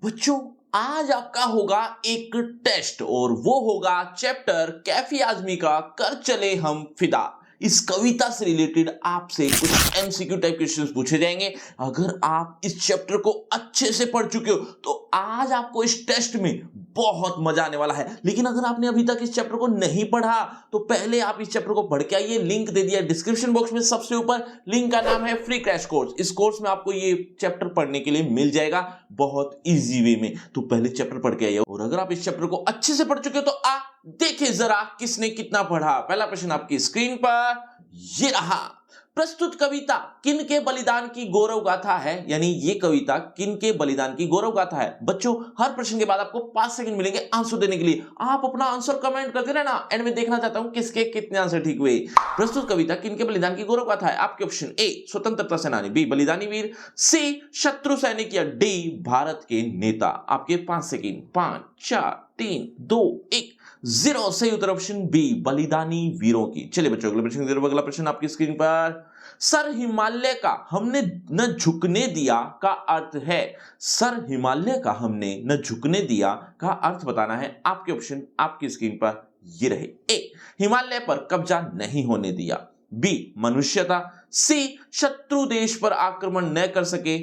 बच्चों, आज आपका होगा एक टेस्ट और वो होगा चैप्टर कैफी आजमी का कर चले हम फिदा। इस कविता से रिलेटेड आपसे कुछ एमसीक्यू टाइप क्वेश्चंस पूछे जाएंगे। अगर आप इस चैप्टर को अच्छे से पढ़ चुके हो तो आज आपको इस टेस्ट में बहुत मजा आने वाला है। लेकिन अगर आपने अभी तक इस चैप्टर को नहीं पढ़ा तो पहले आप इस चैप्टर को पढ़ के आइए। लिंक दे दिया डिस्क्रिप्शन बॉक्स में, सबसे ऊपर लिंक का नाम है फ्री क्रैश कोर्स। इस कोर्स में आपको ये चैप्टर पढ़ने के लिए मिल जाएगा बहुत इजी वे में। तो पहले चैप्टर पढ़ के आइए और अगर आप इस चैप्टर को अच्छे से पढ़ चुके हो तो देखिए जरा किसने कितना पढ़ा। पहला प्रश्न आपकी स्क्रीन पर ये रहा। प्रस्तुत कविता किन के बलिदान की गौरव गाथा है, यानी ये कविता किन के बलिदान की गौरव गाथा है। बच्चों, हर प्रश्न के बाद आपको 5 सेकंड मिलेंगे आंसर देने के लिए। आप अपना आंसर कमेंट करते रहना, एंड में देखना चाहता हूं किसके कितने आंसर ठीक हुए। प्रस्तुत कविता किन के बलिदान की गौरव गाथा है। आपके ऑप्शन ए स्वतंत्रता सेनानी, बी बलिदानी वीर, सी शत्रु सैनिक, या डी भारत के नेता। आपके 5 सेकंड, 5 4 3 2 1 0। सही उत्तर ऑप्शन बी बलिदानी वीरों की। चलिए बच्चों, अगले प्रश्न की तरफ। अगला प्रश्न आपकी स्क्रीन पर। सर हिमालय का हमने न झुकने दिया का अर्थ है। सर हिमालय का हमने न झुकने दिया का अर्थ बताना है। आपके ऑप्शन आपकी स्क्रीन पर ये रहे। ए हिमालय पर कब्जा नहीं होने दिया, बी मनुष्यता, सी शत्रु देश पर आक्रमण न कर सके,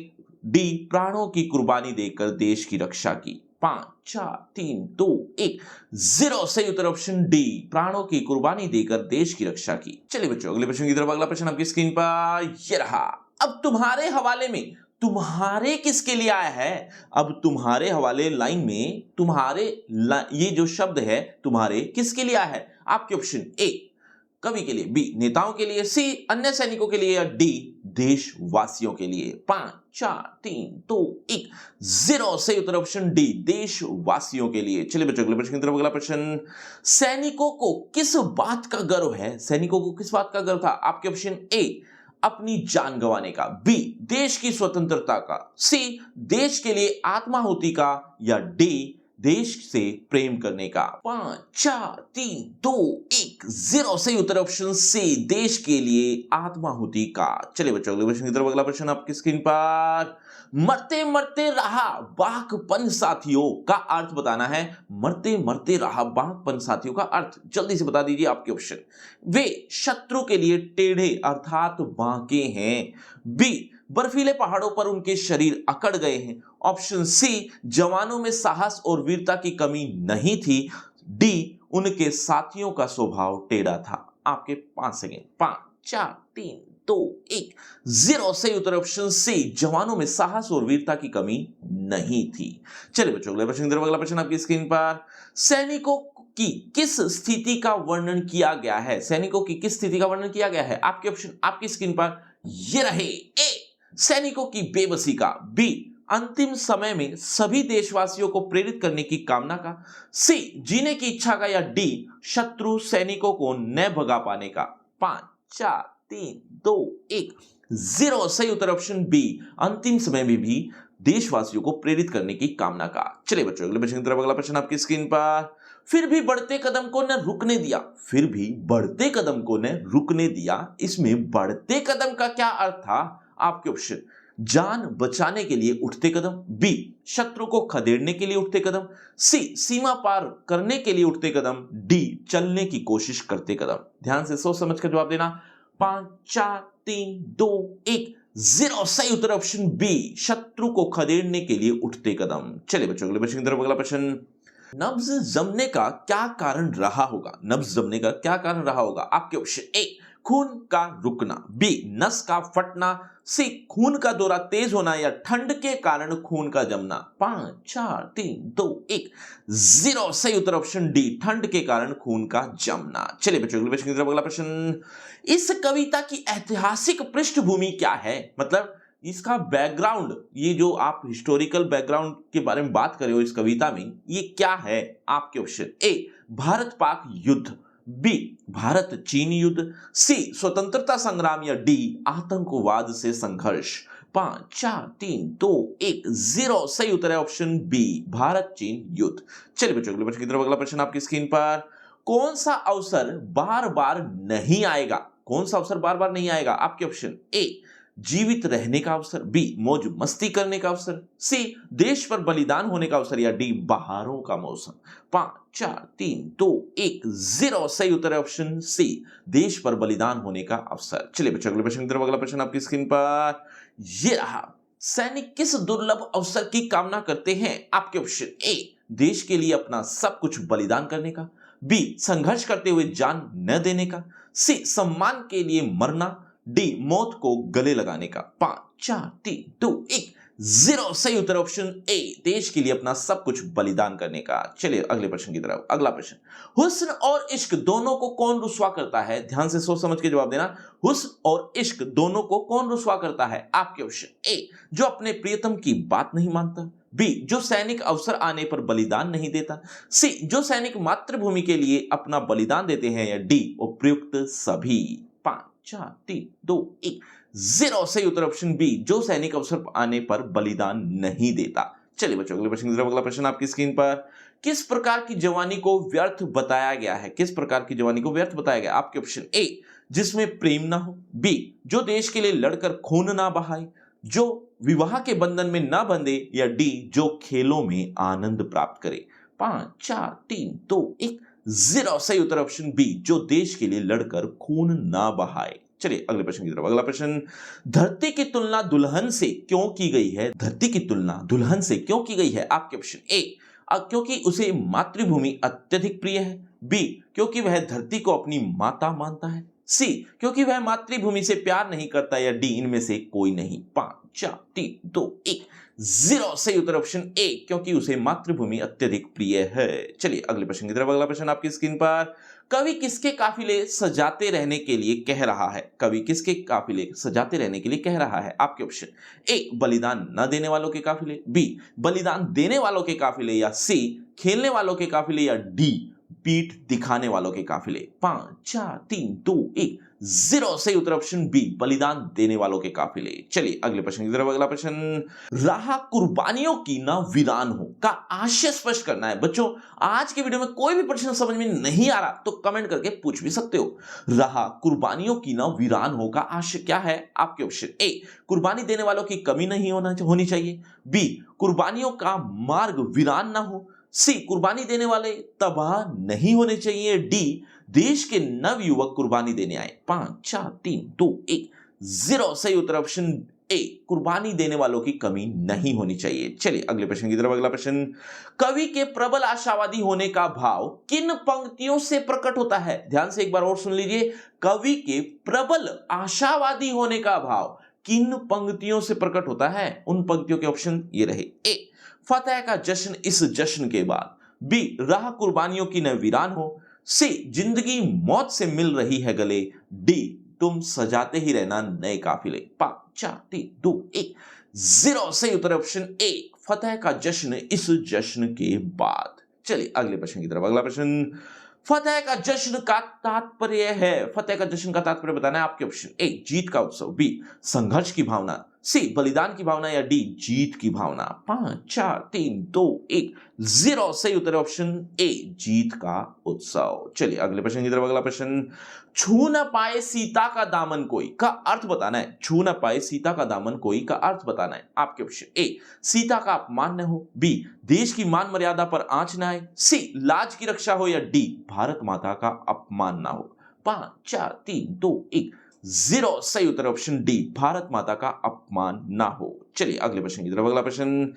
डी प्राणों की कुर्बानी देकर देश की रक्षा की। 5 4 3 2 1 0। सही उत्तर ऑप्शन डी प्राणों की कुर्बानी देकर देश की रक्षा की। चलिए बच्चों, अगले प्रश्न की तरफ। अगला प्रश्न आपकी स्क्रीन पर ये रहा। अब तुम्हारे हवाले में तुम्हारे किसके लिए आया है। अब तुम्हारे हवाले लाइन में ये जो शब्द है तुम्हारे किसके लिए आया है। आपके ऑप्शन ए कवि के लिए, बी नेताओं के लिए, सी अन्य सैनिकों के लिए, या डी देशवासियों के लिए। 5 4 3 2 1 0। सही उत्तर ऑप्शन डी देशवासियों के लिए। चलिए बच्चों, अगले प्रश्न की तरफ। अगला प्रश्न। सैनिकों को किस बात का गर्व है। सैनिकों को किस बात का गर्व था। आपके ऑप्शन ए अपनी जान गंवाने का, बी देश की स्वतंत्रता का, सी देश के लिए आत्माहुति का, या डी देश से प्रेम करने का। 5 4 3 2 1 0। सही उत्तर ऑप्शन सी देश के लिए आत्माहुति का। चलिए बच्चों, अगले प्रश्न की तरफ। अगला प्रश्न आपकी स्क्रीन पर। मरते मरते रहा बाघपन साथियों का अर्थ बताना है। मरते मरते रहा बाघपन साथियों का अर्थ जल्दी से बता दीजिए। आपके ऑप्शन। वे शत्रु के लिए टेढ़े अर्थात बांके हैं, बी बर्फीले पहाड़ों पर उनके शरीर अकड़ गए हैं, ऑप्शन सी जवानों में साहस और वीरता की कमी नहीं थी, डी उनके साथियों का स्वभाव टेढ़ा था। आपके 5 सेकंड, 5 4 3 2 1 0। सही उत्तर ऑप्शन सी जवानों में साहस और वीरता की कमी नहीं थी। चलिए बच्चों, अगले प्रश्न की तरफ। अगला प्रश्न आपकी स्क्रीन पर। सैनिकों की किस स्थिति का वर्णन किया गया है। सैनिकों की किस स्थिति का वर्णन किया गया है। आपके ऑप्शन आपकी स्क्रीन पर ये रहे। ए सैनिकों की बेबसी का, बी अंतिम समय में सभी देशवासियों को प्रेरित करने की कामना का, सी जीने की इच्छा का, या डी शत्रु सैनिकों को न भगा पाने का। 5 4 3 2 1 0। सही उत्तर ऑप्शन बी अंतिम समय में भी देशवासियों को प्रेरित करने की कामना का। चलिए बच्चों, अगले प्रश्न की तरफ। अगला प्रश्न आपकी स्क्रीन पर। फिर भी बढ़ते कदम को न रुकने दिया। फिर भी बढ़ते कदम को न रुकने दिया, इसमें बढ़ते कदम का क्या अर्थ था। आपके ऑप्शन। जान बचाने के लिए उठते कदम, बी शत्रु को खदेड़ने के लिए उठते कदम, सी सीमा पार करने के लिए उठते कदम, डी चलने की कोशिश करते कदम। ध्यान से सोच समझ कर जवाब देना। 5 4 3 2 1 0। सही उत्तर ऑप्शन बी शत्रु को खदेड़ने के लिए उठते कदम। चलिए बच्चों, अगले प्रश्न की तरफ। अगला प्रश्न। नब्ज जमने का क्या कारण रहा होगा। नब्ज जमने का क्या कारण रहा होगा। आपके ऑप्शन। ए खून का रुकना, बी नस का फटना, सी खून का दौरा तेज होना, या ठंड के कारण खून का जमना। 5 4 3 2 1 0। सही उत्तर ऑप्शन डी ठंड के कारण खून का जमना। चलिए बच्चों, अगले प्रश्न की तरफ। अगला प्रश्न। इस कविता की ऐतिहासिक पृष्ठभूमि क्या है। मतलब इसका बैकग्राउंड, ये जो आप हिस्टोरिकल बैकग्राउंड के बारे में बात कर रहे हो इस कविता में, ये क्या है। आपके ऑप्शन। ए भारत पाक युद्ध, बी भारत चीन युद्ध, सी स्वतंत्रता संग्राम, या डी आतंकवाद से संघर्ष। 5 4 3 2 1 0। सही उत्तर है ऑप्शन बी भारत चीन युद्ध। चलिए बच्चों, अगले प्रश्न की तरफ। अगला प्रश्न आपकी स्क्रीन पर। कौन सा अवसर बार बार नहीं आएगा। कौन सा अवसर बार बार नहीं आएगा। आपके ऑप्शन। ए जीवित रहने का अवसर, बी मौज मस्ती करने का अवसर, सी देश पर बलिदान होने का अवसर या डी बहारों का मौसम। 5 4 3 2 1 0 सही उत्तर है ऑप्शन सी, देश पर बलिदान होने का अवसर। चलिए बच्चों अगले प्रश्न की तरफ। अगला प्रश्न आपकी स्क्रीन पर ये रहा। सैनिक किस दुर्लभ अवसर की कामना करते हैं? आपके ऑप्शन ए देश के लिए अपना सब कुछ बलिदान करने का, बी संघर्ष करते हुए जान न देने का, सी सम्मान के लिए मरना, डी मौत को गले लगाने का। 5 4 3 2 1 0 सही उत्तर ऑप्शन ए, देश के लिए अपना सब कुछ बलिदान करने का। चलिए अगले प्रश्न की तरफ। अगला प्रश्न, हुस्न और इश्क दोनों को कौन रुस्वा करता है? ध्यान से सोच समझ के जवाब देना। हुस्न और इश्क दोनों को कौन रुस्वा करता है? आपके ऑप्शन ए जो अपने प्रियतम की बात नहीं मानता, बी जो सैनिक अवसर आने पर बलिदान नहीं देता, सी जो सैनिक मातृभूमि के लिए अपना बलिदान देते हैं, या डी उपयुक्त सभी। 5 4 3 2 1 0 सही उत्तर ऑप्शन बी, जो सैनिक अवसर आने पर बलिदान नहीं देता। चलिए बच्चों अगले प्रश्न की तरफ। अगला प्रश्न आपकी स्क्रीन पर, किस प्रकार की जवानी को व्यर्थ बताया गया है? किस प्रकार की जवानी को व्यर्थ बताया गया? आपके ऑप्शन ए जिसमें प्रेम ना हो, बी जो देश के लिए लड़कर खून ना बहाए, जो विवाह के बंधन में ना बंधे, या डी जो खेलों में आनंद प्राप्त करे। 5 4 3 2 1 0 सही उत्तर ऑप्शन बी, जो देश के लिए लड़कर खून ना बहाए। चलिए अगले प्रश्न की तरफ। अगला प्रश्न, धरती की तुलना दुल्हन से क्यों की गई है? धरती की तुलना दुल्हन से क्यों की गई है? आपके ऑप्शन ए क्योंकि उसे मातृभूमि अत्यधिक प्रिय है, बी क्योंकि वह धरती को अपनी माता मानता है, सी क्योंकि वह मातृभूमि से प्यार नहीं करता, या डी इनमें से कोई नहीं। 5 4 3 2 1 0 सही उत्तर ऑप्शन ए, क्योंकि उसे मातृभूमि अत्यधिक प्रिय है। चलिए अगले प्रश्न की तरफ। अगला प्रश्न आपकी स्क्रीन पर, कवि किसके काफिले सजाते रहने के लिए कह रहा है? कवि किसके काफिले सजाते रहने के लिए कह रहा है? आपके ऑप्शन ए बलिदान न देने वालों के काफिले, बी बलिदान देने वालों के काफिले, या सी खेलने वालों के काफिले, या डी पीठ दिखाने वालों के काफिले। 5 4 3 2 1 0 सही उत्तर ऑप्शन बी, बलिदान देने वालों के काफिले। चलिए अगले प्रश्न की तरफ। अगला प्रश्न, राह कुर्बानियों की ना वीरान हो का आशय स्पष्ट करना है। बच्चों आज के वीडियो में कोई भी प्रश्न समझ में नहीं आ रहा तो कमेंट करके पूछ भी सकते हो। राह कुर्बानियों की ना वीरान हो का आशय क्या है? आपके ऑप्शन ए कुर्बानी देने वालों की कमी नहीं होनी चाहिए, बी कुर्बानियों का मार्ग वीरान ना हो, सी कुर्बानी देने वाले तबाह नहीं होने चाहिए, डी देश के नव युवक कुर्बानी देने आए। 5 4 3 2 1 0 सही उत्तर ऑप्शन ए, कुर्बानी देने वालों की कमी नहीं होनी चाहिए। चलिए अगले प्रश्न की तरफ। अगला प्रश्न, कवि के प्रबल आशावादी होने का भाव किन पंक्तियों से प्रकट होता है? ध्यान से एक बार और सुन लीजिए। कवि के प्रबल आशावादी होने का भाव किन पंक्तियों से प्रकट होता है? उन पंक्तियों के ऑप्शन ये रहे। ए फतेह का जश्न इस जश्न के बाद, बी राह कुर्बानियों की न वीरान हो, सी जिंदगी मौत से मिल रही है गले, डी तुम सजाते ही रहना नए काफिले। 5 4 3 2 1 0 सही उत्तर ऑप्शन ए, फतेह का जश्न इस जश्न के बाद। चलिए अगले प्रश्न की तरफ। अगला प्रश्न, फतेह का जश्न का तात्पर्य है। फतेह का जश्न का तात्पर्य बताना है। आपके ऑप्शन ए जीत का उत्सव, बी संघर्ष की भावना, सी बलिदान की भावना, या डी जीत की भावना। 5 4 3 2 1 0 सही उत्तर ऑप्शन ए, जीत का उत्सव। चलिए अगले प्रश्न की तरफ। अगला प्रश्न, छू न पाए सीता का दामन कोई का अर्थ बताना है। छू न पाए सीता का दामन कोई का अर्थ बताना है। आपके ऑप्शन ए सीता का अपमान न हो, बी देश की मान मर्यादा पर आंच न आए, सी लाज की रक्षा हो, या डी भारत माता का अपमान ना हो। 5 4 3 2 1 0 सही उत्तर ऑप्शन डी, भारत माता का अपमान ना हो। चलिए अगले प्रश्न की तरफ। अगला प्रश्न,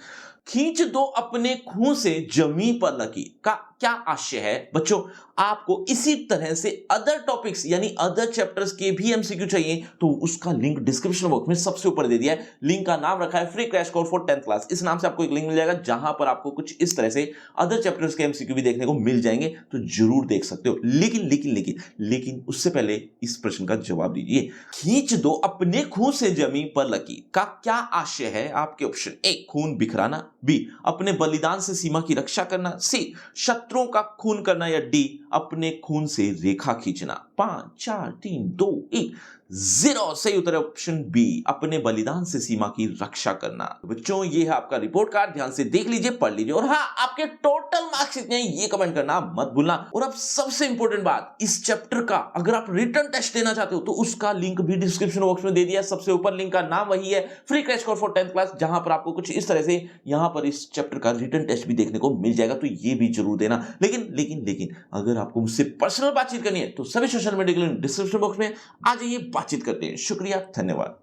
खींच दो अपने खून से जमी पर लकीर का क्या आशय है? बच्चों आपको इसी तरह से अदर टॉपिक्स यानी अदर चैप्टर्स के भी एमसीक्यू चाहिए तो उसका लिंक डिस्क्रिप्शन बॉक्स में सबसे ऊपर दे दिया है। लिंक का नाम रखा है free crash course for 10th class. इस नाम से आपको एक लिंक मिल जाएगा जहां पर आपको कुछ इस तरह से अदर चैप्टर्स के एमसीक्यू भी देखने को मिल जाएंगे, तो जरूर देख सकते हो। लेकिन लेकिन लेकिन लेकिन उससे पहले इस प्रश्न का जवाब दीजिए। खींच दो अपने खून से जमी पर लकीर का क्या आशय है? आपके ऑप्शन ए खून बिखराना, बी अपने बलिदान से सीमा की रक्षा करना, सी शत्रुओं का खून करना, या डी अपने खून से रेखा खींचना। 5 4 3 2 1 0। सही उत्तर है ऑप्शन बी, अपने बलिदान से सीमा की रक्षा करना। बच्चों ये है आपका रिपोर्ट कार्ड, ध्यान से देख लीजिए, पढ़ लीजिए, और हाँ आपके टोटल मार्क्स कितने हैं ये कमेंट करना मत भूलना। और अब सबसे इंपॉर्टेंट बात, इस चैप्टर का अगर आप रिटर्न टेस्ट देना चाहते हो तो उसका लिंक भी डिस्क्रिप्शन बॉक्स में दे दिया। सबसे ऊपर लिंक का नाम वही है, free crash course for 10th class, जहां पर आपको कुछ इस तरह से यहां पर इस चैप्टर का रिटर्न टेस्ट भी देखने को मिल जाएगा, तो ये भी जरूर देना। लेकिन अगर आपको मुझसे पर्सनल बातचीत करनी है तो सभी सोशल मीडिया के लिंक डिस्क्रिप्शन बॉक्स में आ जाइए, बातचीत करते हैं। शुक्रिया, धन्यवाद।